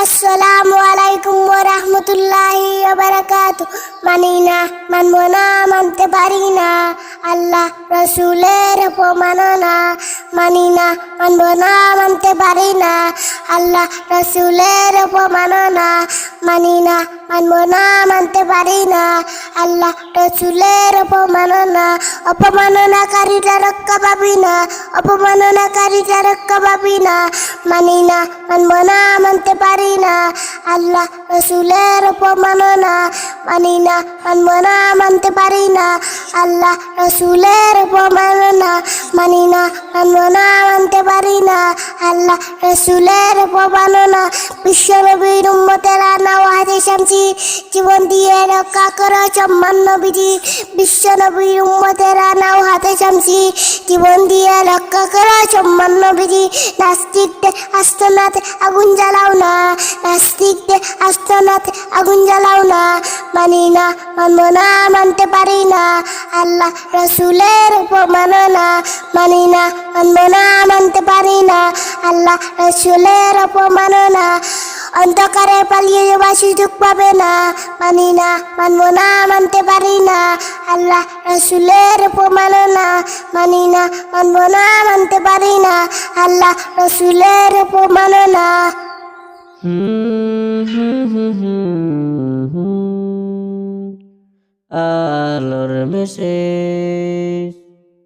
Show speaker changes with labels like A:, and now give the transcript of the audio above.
A: আসসালামু আলাইকুম ওয়া রাহমাতুল্লাহি ওয়া বারাকাতুহু। মানি না, মানব না, মানতে পারি না আল্লাহ রসুলের অপমাননা। মানি না, মানব না, মানতে পারি না আল্লাহ রসুলের অপমাননা। মানি না, মানব না, মানতে পারি না আল্লাহ রসুলের অপমাননা। অপমাননাকারীরা রক্ষা পাবি না, অপমাননাকারীরা রক্ষা পাবি না। মানি না, মানব না, মানতে পারি না আল্লাহ রসুলের অপমাননা। মানি না, মানব না, মানতে পারি না আল্লাহ রসুলের অপমাননা। মানি না, মানব না, মানতে পারি না আল্লাহ রসুলের অপমাননা। বিশ্বনবীর উম্মতেরা নাও হাতে শামসি, জীবন দিয়ে রক্ষা করো সম্মান নবীজি। বিশ্বনবীর উম্মতেরা নাও হাতে শামসি, জীবন দিয়ে রক্ষা করো সম্মান নবীজি। নাস্তিকদের আস্তানাতে আগুন জ্বালাও না, নাস্তিকদের আস্তানাতে আগুন জ্বালাও না। মানি না, মানব না, মানতে পারি না আল্লাহ রসুলের অপমাননা। মানি না, মানব না, মানতে পারি না আল্লাহ রসুলের অপমাননা। অন্ধকারে পালিয়ে যাওয়ার সুযোগ পাবে না। মানি না, মানব না, মানতে পারি না আল্লাহ রসুলের অপমাননা। মানি না, মানব না, মানতে পারি না আল্লাহ রসুলের অপমাননা।
B: আলোর মেসেজ।